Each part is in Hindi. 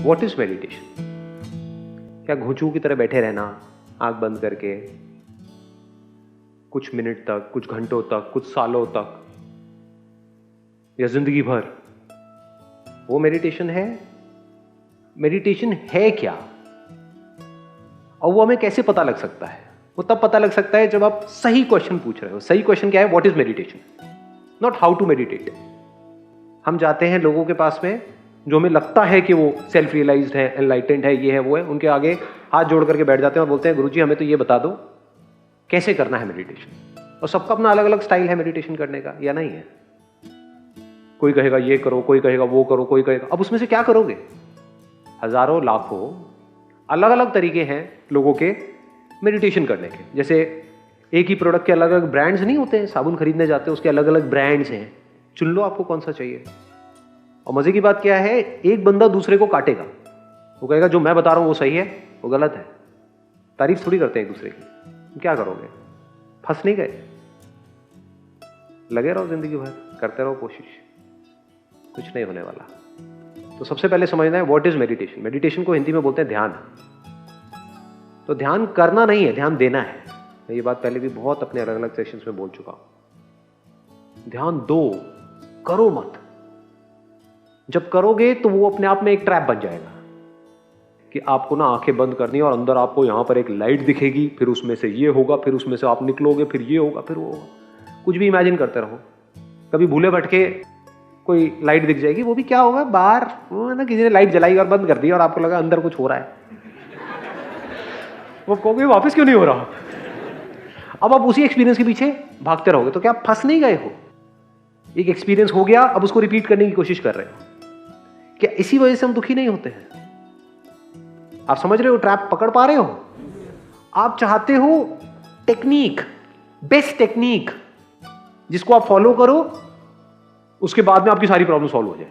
What is meditation? क्या घुंचू की तरह बैठे रहना आंख बंद करके कुछ मिनट तक, कुछ घंटों तक, कुछ सालों तक या जिंदगी भर, वो मेडिटेशन है? मेडिटेशन है क्या और वो हमें कैसे पता लग सकता है? वो तब पता लग सकता है जब आप सही क्वेश्चन पूछ रहे हो। सही क्वेश्चन क्या है? What is meditation, not how to meditate. हम जाते हैं लोगों के पास में जो हमें लगता है कि वो सेल्फ रियलाइज्ड है, एनलाइटेंड है, ये है वो है, उनके आगे हाथ जोड़ करके बैठ जाते हैं और बोलते हैं गुरुजी हमें तो ये बता दो कैसे करना है मेडिटेशन। और सबका अपना अलग अलग स्टाइल है मेडिटेशन करने का, या नहीं है? कोई कहेगा ये करो, कोई कहेगा वो करो, कोई कहेगा, अब उसमें से क्या करोगे? हजारों लाखों अलग अलग तरीके हैं लोगों के मेडिटेशन करने के। जैसे एक ही प्रोडक्ट के अलग अलग ब्रांड्स नहीं होते हैं, साबुन खरीदने जाते हैं उसके अलग अलग ब्रांड्स हैं, चुन लो आपको कौन सा चाहिए। और मजे की बात क्या है, एक बंदा दूसरे को काटेगा, वो कहेगा जो मैं बता रहा हूं वो सही है, वो गलत है। तारीफ थोड़ी करते हैं एक दूसरे की। क्या करोगे? फंस नहीं गए? लगे रहो जिंदगी भर, करते रहो कोशिश, कुछ नहीं होने वाला। तो सबसे पहले समझना है व्हाट इज मेडिटेशन। मेडिटेशन को हिंदी में बोलते हैं ध्यान। तो ध्यान करना नहीं है, ध्यान देना है। मैं ये बात पहले भी बहुत अपने अलग अलग सेशंस में बोल चुका हूं। ध्यान दो, करो मत। जब करोगे तो वो अपने आप में एक ट्रैप बन जाएगा कि आपको ना आंखें बंद करनी है और अंदर आपको यहां पर एक लाइट दिखेगी, फिर उसमें से ये होगा, फिर उसमें से आप निकलोगे, फिर ये होगा, फिर वो होगा। कुछ भी इमेजिन करते रहो। कभी भूले भटके कोई लाइट दिख जाएगी, वो भी क्या होगा, बाहर ना किसी ने लाइट जलाई और बंद कर दी और आपको लगा अंदर कुछ हो रहा है। वो कहोगे वापस क्यों नहीं हो रहा? अब आप उसी एक्सपीरियंस के पीछे भागते रहोगे तो क्या आप फंस नहीं गए हो? एक एक्सपीरियंस हो गया, अब उसको रिपीट करने की कोशिश कर रहे हो। क्या इसी वजह से हम दुखी नहीं होते हैं? आप समझ रहे हो? ट्रैप पकड़ पा रहे हो? आप चाहते हो टेक्निक, बेस्ट टेक्निक, जिसको आप फॉलो करो, उसके बाद में आपकी सारी प्रॉब्लम सॉल्व हो जाए।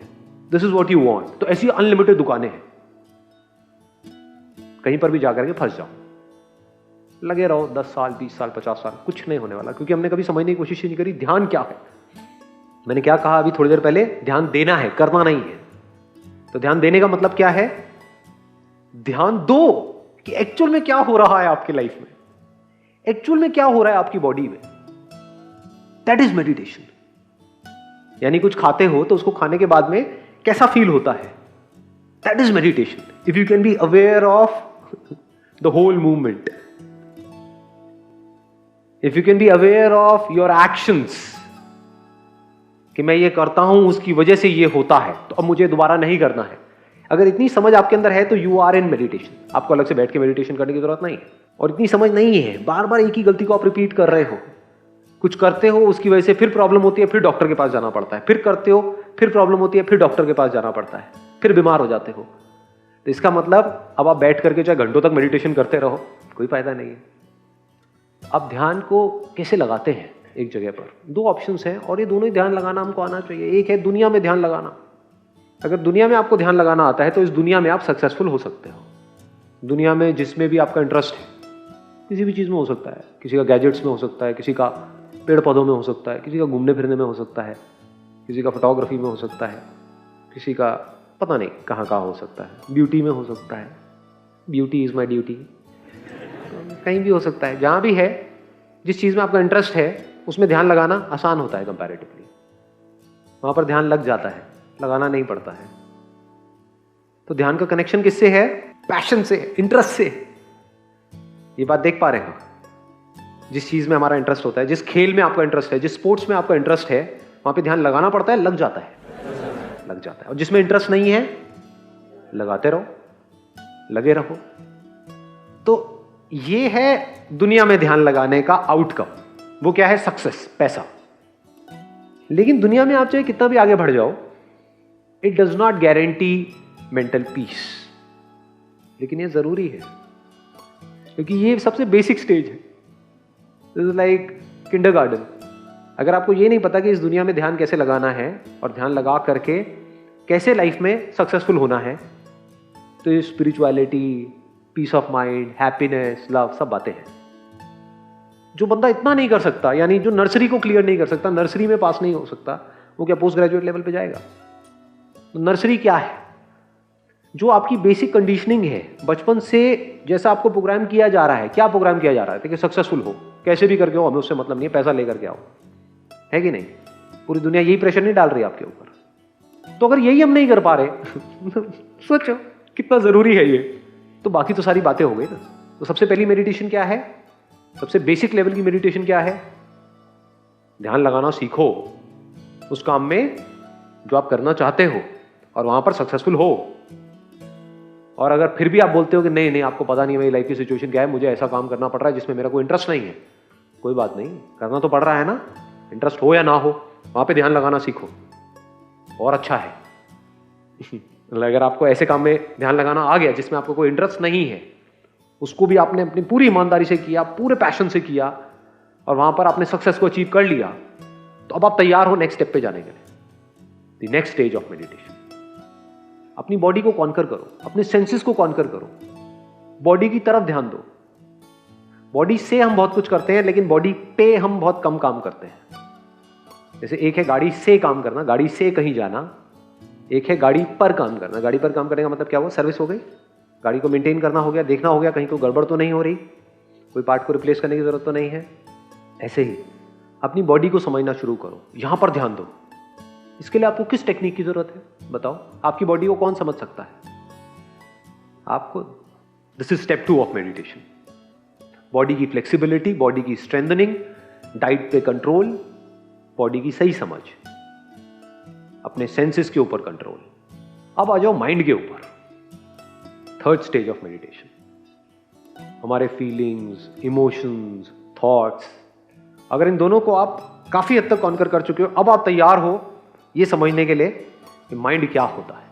This is what you want. तो ऐसी अनलिमिटेड दुकानें हैं, कहीं पर भी जाकर के फंस जाओ, लगे रहो 10 साल, 20 साल, 50 साल, कुछ नहीं होने वाला, क्योंकि हमने कभी समझने की कोशिश ही नहीं करी ध्यान क्या है। मैंने क्या कहा अभी थोड़ी देर पहले? ध्यान देना है, करना नहीं है। तो ध्यान देने का मतलब क्या है? ध्यान दो कि एक्चुअल में क्या हो रहा है आपकी लाइफ में, एक्चुअल में क्या हो रहा है आपकी बॉडी में। That is meditation. यानी कुछ खाते हो तो उसको खाने के बाद में कैसा फील होता है, that is meditation. If you can be aware of the whole movement, if you can be aware of your actions, कि मैं ये करता हूं उसकी वजह से ये होता है, तो अब मुझे दोबारा नहीं करना है। अगर इतनी समझ आपके अंदर है तो यू आर इन मेडिटेशन। आपको अलग से बैठ के मेडिटेशन करने की जरूरत नहीं है। और इतनी समझ नहीं है, बार बार एक ही गलती को आप रिपीट कर रहे हो, कुछ करते हो उसकी वजह से फिर प्रॉब्लम होती है, फिर डॉक्टर के पास जाना पड़ता है, फिर करते हो फिर प्रॉब्लम होती है, फिर डॉक्टर के पास जाना पड़ता है, फिर बीमार हो जाते हो। तो इसका मतलब अब आप बैठ करके चाहे घंटों तक मेडिटेशन करते रहो, कोई फायदा नहीं है। अब ध्यान को कैसे लगाते हैं? एक जगह पर दो ऑप्शंस हैं और ये दोनों ही ध्यान लगाना हमको आना चाहिए। एक है दुनिया में ध्यान लगाना। अगर दुनिया में आपको ध्यान लगाना आता है तो इस दुनिया में आप सक्सेसफुल हो सकते हो। दुनिया में जिसमें भी आपका इंटरेस्ट है, किसी भी चीज में हो सकता है, किसी का गैजेट्स में हो सकता है, किसी का पेड़ पौधों में हो सकता है, किसी का घूमने फिरने में हो सकता है, किसी का फोटोग्राफी में हो सकता है, किसी का पता नहीं कहाँ कहाँ हो सकता है, ब्यूटी में हो सकता है, ब्यूटी इज माई ड्यूटी, कहीं भी हो सकता है। जहाँ भी है, जिस चीज़ में आपका इंटरेस्ट है उसमें ध्यान लगाना आसान होता है कंपैरेटिवली। वहाँ पर ध्यान लग जाता है, लगाना नहीं पड़ता है। तो ध्यान का कनेक्शन किससे है? पैशन से, इंटरेस्ट से। ये बात देख पा रहे हैं? जिस चीज में हमारा इंटरेस्ट होता है, जिस खेल में आपका इंटरेस्ट है, जिस स्पोर्ट्स में आपका इंटरेस्ट है, वहां पे ध्यान लगाना पड़ता है, लग जाता है, लग जाता है। और जिसमें इंटरेस्ट नहीं है, लगाते रहो, लगे रहो। तो ये है दुनिया में ध्यान लगाने का आउटकम। वो क्या है? सक्सेस, पैसा। लेकिन दुनिया में आप चाहे कितना भी आगे बढ़ जाओ, it does not guarantee mental peace. लेकिन ये जरूरी है, क्योंकि ये सबसे बेसिक स्टेज है। This is like kindergarten. अगर आपको ये नहीं पता कि इस दुनिया में ध्यान कैसे लगाना है और ध्यान लगा करके कैसे लाइफ में सक्सेसफुल होना है, तो ये spirituality, peace of mind, happiness, love, सब बातें हैं। जो बंदा इतना नहीं कर सकता, यानी जो नर्सरी को क्लियर नहीं कर सकता, नर्सरी में पास नहीं हो सकता, वो क्या पोस्ट ग्रेजुएट लेवल पे जाएगा? तो नर्सरी क्या है? जो आपकी बेसिक कंडीशनिंग है बचपन से, जैसा आपको प्रोग्राम किया जा रहा है, क्या प्रोग्राम किया जा रहा है कि सक्सेसफुल हो, कैसे भी करके हो, हमें उससे मतलब नहीं है, पैसा लेकर के आओ, है कि नहीं? पूरी दुनिया यही प्रेशर नहीं डाल रही आपके ऊपर। तो अगर यही हम नहीं कर पा रहे सोचो कितना जरूरी है ये, तो बाकी तो सारी बातें हो गई ना। तो सबसे पहली मेडिटेशन क्या है? सबसे बेसिक लेवल की मेडिटेशन क्या है? ध्यान लगाना सीखो उस काम में जो आप करना चाहते हो और वहां पर सक्सेसफुल हो। और अगर फिर भी आप बोलते हो कि नहीं नहीं आपको पता नहीं मेरी लाइफ की सिचुएशन क्या है, मुझे ऐसा काम करना पड़ रहा है जिसमें मेरा कोई इंटरेस्ट नहीं है, कोई बात नहीं, करना तो पड़ रहा है ना, इंटरेस्ट हो या ना हो, वहां पे ध्यान लगाना सीखो और अच्छा है। अगर आपको ऐसे काम में ध्यान लगाना आ गया जिसमें आपको कोई इंटरेस्ट नहीं है, उसको भी आपने अपनी पूरी ईमानदारी से किया, पूरे पैशन से किया और वहां पर आपने सक्सेस को अचीव कर लिया, तो अब आप तैयार हो नेक्स्ट स्टेप पे जाने के लिए, the next stage of meditation. अपनी बॉडी को कॉन्कर करो, अपने सेंसेस को कॉन्कर करो, बॉडी की तरफ ध्यान दो। बॉडी से हम बहुत कुछ करते हैं लेकिन बॉडी पे हम बहुत कम काम करते हैं। जैसे एक है गाड़ी से काम करना, गाड़ी से कहीं जाना, एक है गाड़ी पर काम करना। गाड़ी पर काम करने का मतलब क्या हुआ? सर्विस हो गई, गाड़ी को मेंटेन करना हो गया, देखना हो गया कहीं कोई गड़बड़ तो नहीं हो रही, कोई पार्ट को रिप्लेस करने की जरूरत तो नहीं है। ऐसे ही अपनी बॉडी को समझना शुरू करो, यहां पर ध्यान दो। इसके लिए आपको किस टेक्निक की जरूरत है बताओ? आपकी बॉडी को कौन समझ सकता है? आपको। This is step 2 of meditation. Body की फ्लेक्सिबिलिटी, बॉडी की स्ट्रेंथनिंग, डाइट पे कंट्रोल, बॉडी की सही समझ, अपने सेंसेस के ऊपर कंट्रोल। अब आ जाओ माइंड के ऊपर, थर्ड स्टेज ऑफ मेडिटेशन। हमारे फीलिंग्स, इमोशंस, थॉट्स, अगर इन दोनों को आप काफी हद तक कॉन्कर कर चुके हो, अब आप तैयार हो ये समझने के लिए कि माइंड क्या होता है,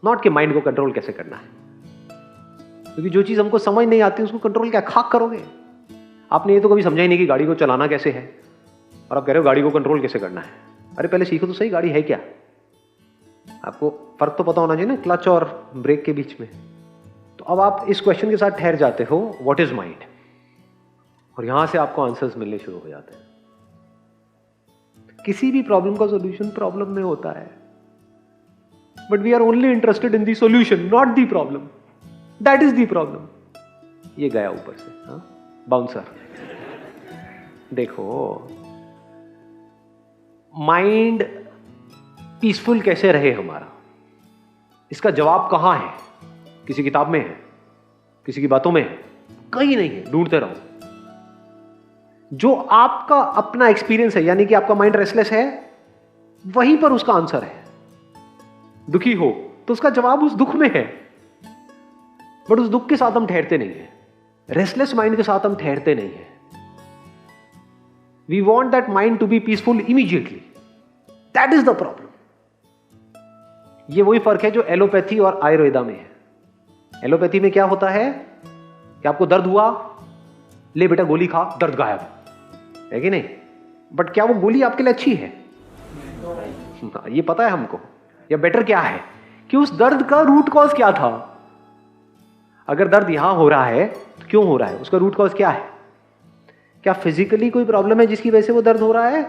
नॉट कि माइंड को कंट्रोल कैसे करना है। क्योंकि जो चीज हमको समझ नहीं आती उसको कंट्रोल क्या खाक करोगे? आपने ये तो कभी समझा ही नहीं कि गाड़ी को चलाना कैसे है, और आप कह रहे हो गाड़ी को कंट्रोल कैसे करना है। अरे पहले सीखो तो सही, गाड़ी है क्या? आपको फर्क तो पता होना चाहिए ना क्लच और ब्रेक के बीच में। तो अब आप इस क्वेश्चन के साथ ठहर जाते हो, व्हाट इज माइंड, और यहां से आपको आंसर्स मिलने शुरू हो जाते हैं। किसी भी प्रॉब्लम का सॉल्यूशन प्रॉब्लम में होता है, but we are only interested in the solution, not the problem. That is the problem. ये गया ऊपर से, हाँ बाउंसर। देखो, माइंड पीसफुल कैसे रहे हमारा, इसका जवाब कहां है? किसी किताब में है? किसी की बातों में है? कहीं नहीं है, ढूंढते रहो। जो आपका अपना एक्सपीरियंस है, यानी कि आपका माइंड रेस्टलेस है, वहीं पर उसका आंसर है। दुखी हो तो उसका जवाब उस दुख में है, बट उस दुख के साथ हम ठहरते नहीं है, रेस्टलेस माइंड के साथ हम ठहरते नहीं है। We want that mind to be peaceful immediately, that is the problem. ये वही फर्क है जो एलोपैथी और आयुर्वेदा में है। एलोपैथी में क्या होता है कि आपको दर्द हुआ, ले बेटा गोली खा, दर्द गायब, है कि नहीं? बट क्या वो गोली आपके लिए अच्छी है? ये पता है हमको। या बेटर क्या है कि उस दर्द का रूट कॉज क्या था। अगर दर्द यहां हो रहा है तो क्यों हो रहा है, उसका रूट कॉज क्या है? क्या फिजिकली कोई प्रॉब्लम है जिसकी वजह से वो दर्द हो रहा है,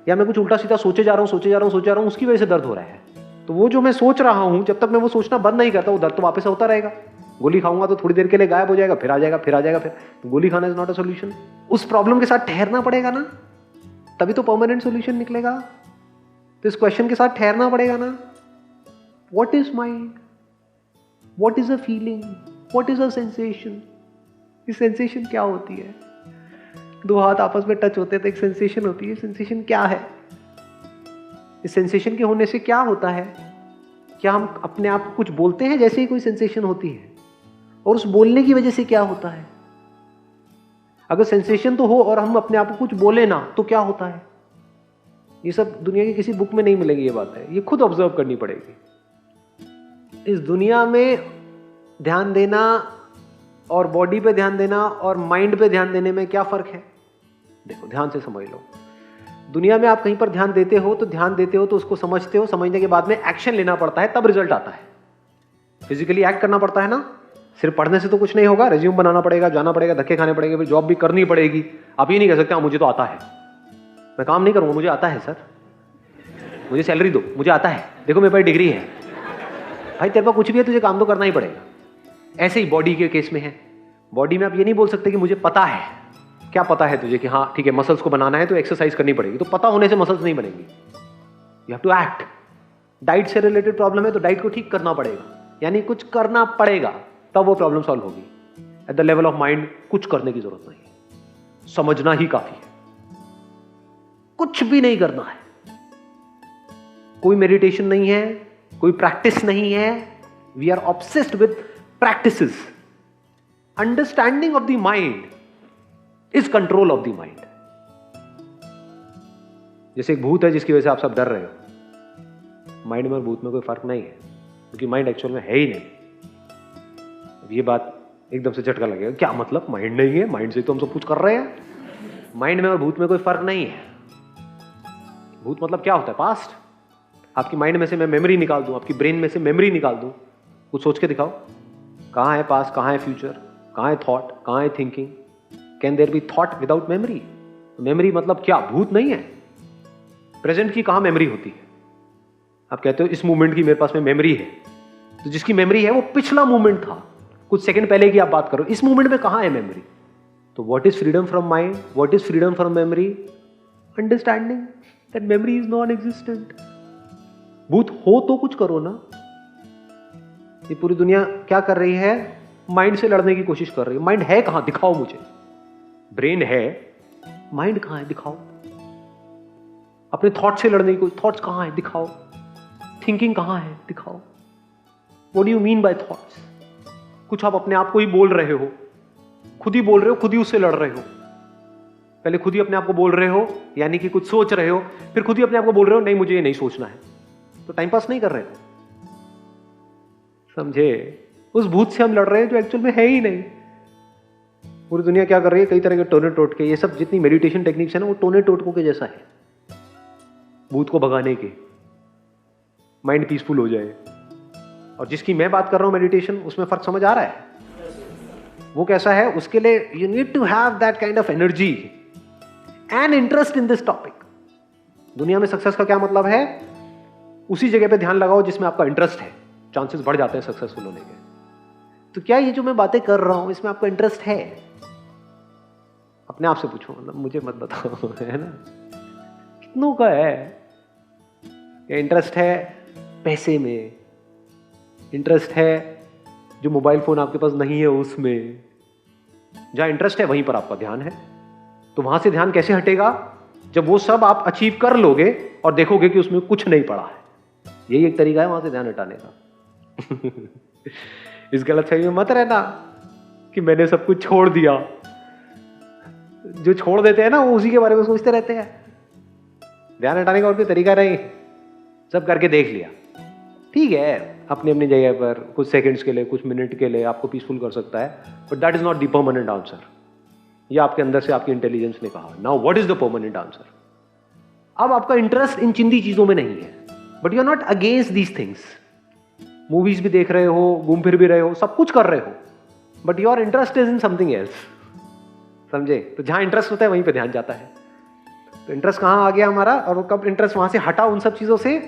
या मैं कुछ उल्टा सीधा सोचे जा रहा हूं उसकी वजह से दर्द हो रहा है? तो वो जो मैं सोच रहा हूं, जब तक मैं वो सोचना बंद नहीं करता, वो दर्द तो वापस होता रहेगा। गोली खाऊंगा तो थोड़ी देर के लिए गायब हो जाएगा, फिर आ जाएगा, फिर आ जाएगा, फिर तो गोली खाना इज नॉट अ सॉल्यूशन। उस प्रॉब्लम के साथ ठहरना पड़ेगा ना, तभी तो परमानेंट सॉल्यूशन निकलेगा। तो इस क्वेश्चन के साथ ठहरना पड़ेगा ना। What is mind, what is a feeling, what is a sensation? ये सेंसेशन क्या होती है? दो हाथ आपस में टच होते हैं तो एक सेंसेशन होती है। सेंसेशन क्या है? इस सेंसेशन के होने से क्या होता है? क्या हम अपने आप को कुछ बोलते हैं जैसे ही कोई सेंसेशन होती है, और उस बोलने की वजह से क्या होता है? अगर सेंसेशन तो हो और हम अपने आप को कुछ बोले ना, तो क्या होता है? ये सब दुनिया की किसी बुक में नहीं मिलेगी, ये बात है, ये खुद ऑब्जर्व करनी पड़ेगी। इस दुनिया में ध्यान देना और बॉडी पे ध्यान देना और माइंड पे ध्यान देने में क्या फर्क है? देखो ध्यान से समझ लो। दुनिया में आप कहीं पर ध्यान देते हो तो उसको समझते हो, समझने के बाद में एक्शन लेना पड़ता है, तब रिजल्ट आता है। फिजिकली एक्ट करना पड़ता है ना, सिर्फ पढ़ने से तो कुछ नहीं होगा। रेज्यूम बनाना पड़ेगा, जाना पड़ेगा, धक्के खाने पड़ेंगे, फिर जॉब भी करनी पड़ेगी। आप ये नहीं कह सकते मुझे तो आता है, मैं काम नहीं करूंगा, मुझे आता है सर, मुझे सैलरी दो, मुझे आता है, देखो मेरे पास डिग्री है। भाई तेरे पास कुछ भी है, तुझे काम तो करना ही पड़ेगा। ऐसे ही बॉडी के केस में है। बॉडी में आप ये नहीं बोल सकते कि मुझे पता है। क्या पता है तुझे कि हाँ ठीक है मसल्स को बनाना है तो एक्सरसाइज करनी पड़ेगी, तो पता होने से मसल्स नहीं बनेंगी। You have to act. Diet से रिलेटेड प्रॉब्लम है तो डाइट को ठीक करना पड़ेगा, यानी कुछ करना पड़ेगा, तब वो प्रॉब्लम सॉल्व होगी। At the level of mind कुछ करने की जरूरत नहीं है, समझना ही काफी है, कुछ भी नहीं करना है। कोई मेडिटेशन नहीं है, कोई प्रैक्टिस नहीं है। We are obsessed with practices. Understanding of the mind is control of the mind. जैसे एक भूत है जिसकी वजह से आप सब डर रहे हो, माइंड में और भूत में कोई फर्क नहीं है, क्योंकि माइंड एक्चुअल में है ही नहीं। अब ये बात एकदम से झटका लगेगा, क्या मतलब माइंड नहीं है? माइंड से तो हम सब कुछ कर रहे हैं। माइंड में और भूत में कोई फर्क नहीं है। भूत मतलब क्या होता है? पास्ट। आपकी माइंड में से मैं मेमोरी निकाल दूं, आपकी ब्रेन में से मेमोरी निकाल दूं, कुछ सोच के दिखाओ, कहां है पास्ट, कहां है फ्यूचर, कहां है थॉट, कहां है thinking? Can there be thought without memory? Memory मतलब क्या? भूत नहीं है। प्रेजेंट की कहां मेमोरी होती है? आप कहते हो इस मूवमेंट की मेरे पास में मेमोरी है, तो जिसकी मेमोरी है वो पिछला मूवमेंट था, कुछ सेकंड पहले की आप बात करो, इस मूवमेंट में कहां है मेमोरी? तो what is freedom from mind? What is freedom from memory? Understanding that memory is non existent. भूत हो तो कुछ करो ना। ये पूरी दुनिया क्या कर रही है? माइंड से लड़ने की कोशिश कर रही है। माइंड है कहां? दिखाओ मुझे। ब्रेन है, माइंड कहां है? दिखाओ। अपने थॉट से लड़ने की कोशिश, थॉट्स कहां है? दिखाओ। थिंकिंग कहां है? दिखाओ। What do you mean by thoughts? कुछ आप अपने आप को ही बोल रहे हो, खुद ही बोल रहे हो, खुद ही उससे लड़ रहे हो। पहले खुद ही अपने आप को बोल रहे हो, यानी कि कुछ सोच रहे हो, फिर खुद ही अपने आप को बोल रहे हो नहीं मुझे ये नहीं सोचना है, तो टाइम पास नहीं कर रहे हो। समझे? उस भूत से हम लड़ रहे हैं जो एक्चुअल में है ही नहीं। पूरी दुनिया क्या कर रही है? कई तरह के टोने टोटके, ये सब जितनी मेडिटेशन टेक्निक्स है ना, वो टोने टोटकों के जैसा है, भूत को भगाने के, माइंड पीसफुल हो जाए। और जिसकी मैं बात कर रहा हूं मेडिटेशन, उसमें फर्क समझ आ रहा है? वो कैसा है? उसके लिए you need to have that kind of energy and interest in this topic. दुनिया में सक्सेस का क्या मतलब है? उसी जगह पे ध्यान लगाओ जिसमें आपका इंटरेस्ट है, चांसेस बढ़ जाते हैं सक्सेसफुल होने के। तो क्या ये जो मैं बातें कर रहा हूं इसमें आपका इंटरेस्ट है? अपने आप से पूछो, मतलब मुझे मत बताओ, है ना? कितनों का है इंटरेस्ट? है पैसे में, इंटरेस्ट है जो मोबाइल फोन आपके पास नहीं है उसमें। जहां इंटरेस्ट है वहीं पर आपका ध्यान है। तो वहां से ध्यान कैसे हटेगा? जब वो सब आप अचीव कर लोगे और देखोगे कि उसमें कुछ नहीं पड़ा है। यही एक तरीका है वहां से ध्यान हटाने का। इस गलतफहमी में मत रहना कि मैंने सब कुछ छोड़ दिया। जो छोड़ देते हैं ना वो उसी के बारे में सोचते रहते हैं। ध्यान हटाने का और कोई तरीका नहीं, सब करके देख लिया, ठीक है, अपनी अपनी जगह पर कुछ सेकंड्स के लिए, कुछ मिनट के लिए आपको पीसफुल कर सकता है, but that is not the permanent answer. ये आपके अंदर से आपकी इंटेलिजेंस ने कहा। Now what is the permanent answer? अब आपका इंटरेस्ट इन चिंदी चीजों में नहीं है, but you are not against these things. Movies भी देख रहे हो, घूम फिर भी रहे हो, सब कुछ कर रहे हो, but your interest is in something else. समझे? तो जहां इंटरेस्ट होता है वहीं पे ध्यान जाता है। तो इंटरेस्ट कहां आ गया हमारा, और कब इंटरेस्ट वहां से हटा उन सब चीजों से?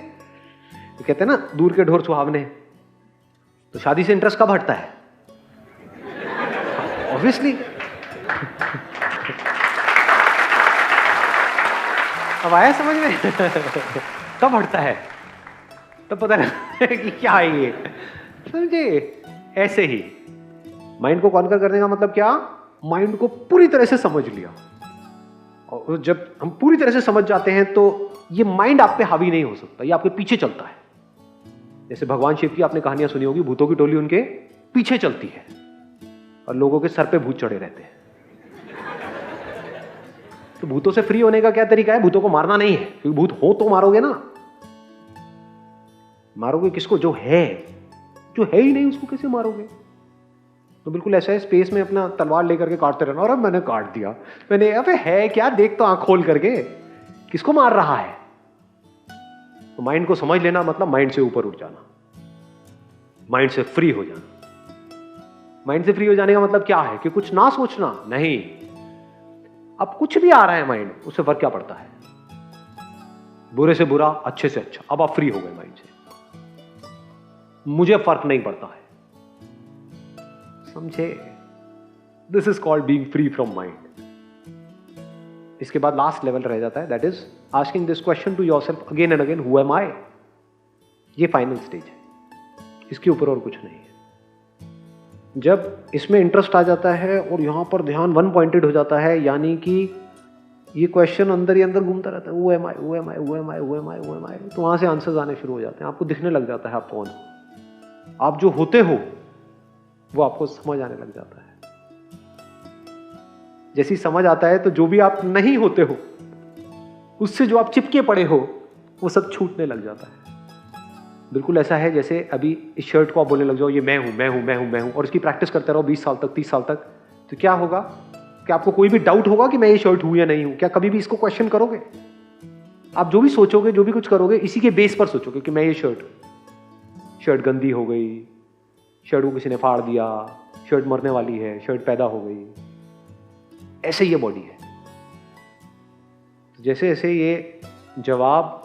तो कहते हैं ना दूर के ढोर सुहावने। तो शादी से इंटरेस्ट कब हटता है? ऑब्वियसली। अब आया समझ में? कब हटता है? तब पता नहीं कि क्या है ये। समझे? ऐसे ही माइंड को कॉन्कर करने का मतलब क्या? माइंड को पूरी तरह से समझ लिया। और जब हम पूरी तरह से समझ जाते हैं तो ये माइंड आप पे हावी नहीं हो सकता, ये आपके पीछे चलता है। जैसे भगवान शिव की आपने कहानियां सुनी होगी, भूतों की टोली उनके पीछे चलती है और लोगों के सर पे भूत चढ़े रहते हैं। तो भूतों से फ्री होने का क्या तरीका है? भूतों को मारना नहीं है, क्योंकि भूत हो तो मारोगे ना। मारोगे किसको? जो है ही नहीं उसको कैसे मारोगे? तो बिल्कुल ऐसा है, स्पेस में अपना तलवार लेकर के काटते रहना। और अब मैंने काट दिया, मैंने, अबे है क्या, देख तो आंख खोल करके, किसको मार रहा है? तो माइंड को समझ लेना मतलब माइंड से ऊपर उठ जाना, माइंड से फ्री हो जाना। माइंड से फ्री हो जाने का मतलब क्या है? कि कुछ ना सोचना नहीं। अब कुछ भी आ रहा है माइंड, उससे फर्क क्या पड़ता है? बुरे से बुरा, अच्छे से अच्छा, अब आप फ्री हो गए माइंड से। मुझे फर्क नहीं पड़ता है, समझे? This is called being free from mind. इसके बाद लास्ट लेवल रह जाता है, that is asking this question to yourself again and again, who am I? ये फाइनल स्टेज है, इसके ऊपर और कुछ नहीं है। जब इसमें इंटरेस्ट आ जाता है और यहां पर ध्यान वन पॉइंटेड हो जाता है, यानी कि ये क्वेश्चन अंदर ही अंदर घूमता रहता है, who am I, who am I, who am I, who am I, who am I, तो वहां से आंसर्स आने शुरू हो जाते हैं। आपको दिखने लग जाता है आप कौन हो, आप जो होते हो वो आपको समझ आने लग जाता है। जैसी समझ आता है तो जो भी आप नहीं होते हो, उससे जो आप चिपके पड़े हो, वो सब छूटने लग जाता है। बिल्कुल ऐसा है जैसे अभी इस शर्ट को आप बोलने लग जाओ, ये मैं हूं, मैं हूं, मैं हूं, मैं हूं, और इसकी प्रैक्टिस करते रहो 20 साल तक, 30 साल तक, तो क्या होगा कि आपको कोई भी डाउट होगा कि मैं ये शर्ट हूं या नहीं हूं? क्या कभी भी इसको क्वेश्चन करोगे? आप जो भी सोचोगे, जो भी कुछ करोगे, इसी के बेस पर सोचोगे कि मैं ये शर्ट गंदी हो गई, शर्ट को किसी ने फाड़ दिया, शर्ट मरने वाली है, शर्ट पैदा हो गई। ऐसे ये बॉडी है। जैसे जैसे ये जवाब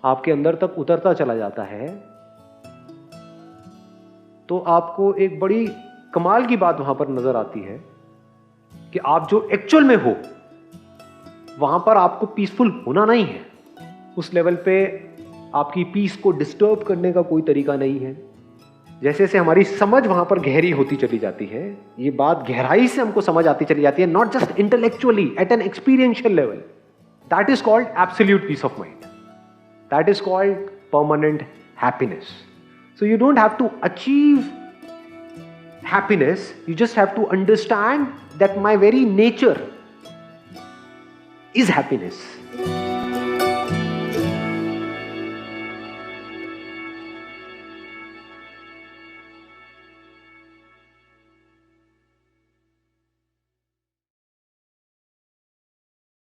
आपके अंदर तक उतरता चला जाता है, तो आपको एक बड़ी कमाल की बात वहां पर नजर आती है कि आप जो एक्चुअल में हो, वहां पर आपको पीसफुल होना नहीं है। उस लेवल पे आपकी पीस को डिस्टर्ब करने का कोई तरीका नहीं है। जैसे जैसे हमारी समझ वहां पर गहरी होती चली जाती है, ये बात गहराई से हमको समझ आती चली जाती है, not just intellectually, at an experiential level, that is called absolute peace of mind, that is called permanent happiness. So you don't have to achieve happiness, you just have to understand that my very nature is happiness.